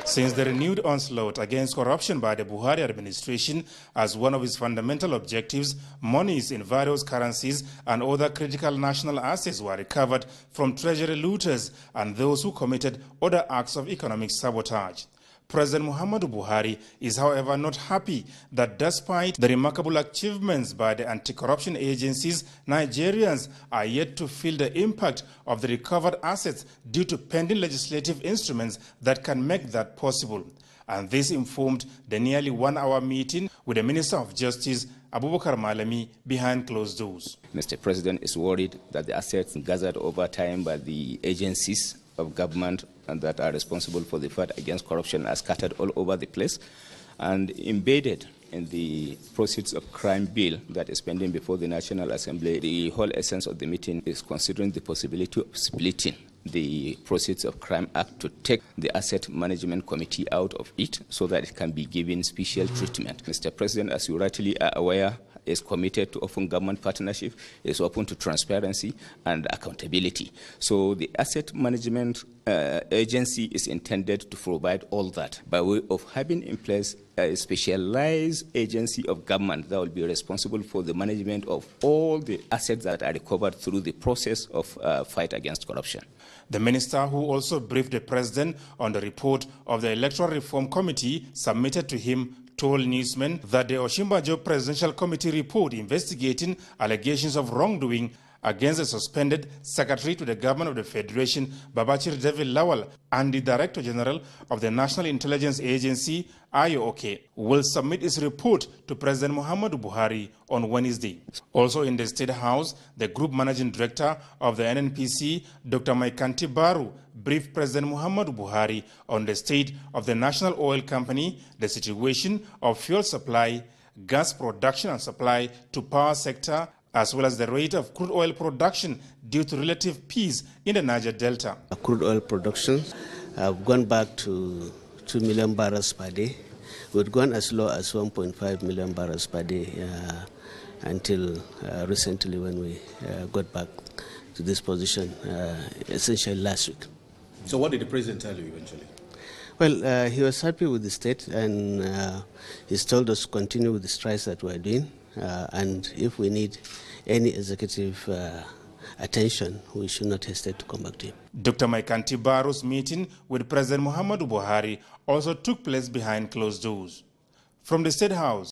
Since the renewed onslaught against corruption by the Buhari administration as one of its fundamental objectives, monies in various currencies and other critical national assets were recovered from treasury looters and those who committed other acts of economic sabotage. President Muhammadu Buhari is, however, not happy that despite the remarkable achievements by the anti-corruption agencies, Nigerians are yet to feel the impact of the recovered assets due to pending legislative instruments that can make that possible. And this informed the nearly one-hour meeting with the Minister of Justice, Abubakar Malami, behind closed doors. Mr. President is worried that the assets gathered over time by the agencies of government and that are responsible for the fight against corruption are scattered all over the place and embedded in the proceeds of crime bill that is pending before the National Assembly. The whole essence of the meeting is considering the possibility of splitting the Proceeds of Crime Act to take the Asset Management Committee out of it so that it can be given special treatment. Mr. President, as you rightly are aware, is committed to open government partnership, is open to transparency and accountability. So the Asset Management Agency is intended to provide all that by way of having in place a specialized agency of government that will be responsible for the management of all the assets that are recovered through the process of fight against corruption. The minister, who also briefed the president on the report of the Electoral Reform Committee submitted to him, told newsmen that the Oshimbajo Presidential Committee report investigating allegations of wrongdoing against the suspended Secretary to the Government of the Federation, Babachir David Lawal, and the Director General of the National Intelligence Agency, IOK, will submit its report to President Muhammadu Buhari on Wednesday. Also in the State House, the Group Managing Director of the NNPC, Dr. Maikanti Baru, briefed President Muhammadu Buhari on the state of the National Oil Company, the situation of fuel supply, gas production and supply to power sector, as well as the rate of crude oil production due to relative peace in the Niger Delta. Crude oil production have gone back to 2 million barrels per day. We've gone as low as 1.5 million barrels per day until recently when we got back to this position, essentially last week. So what did the president tell you eventually? Well, he was happy with the state and he's told us to continue with the strides that we're doing. And if we need any executive attention, we should not hesitate to come back to him. Dr. Maikanti Baru's meeting with President Muhammadu Buhari also took place behind closed doors. From the State House,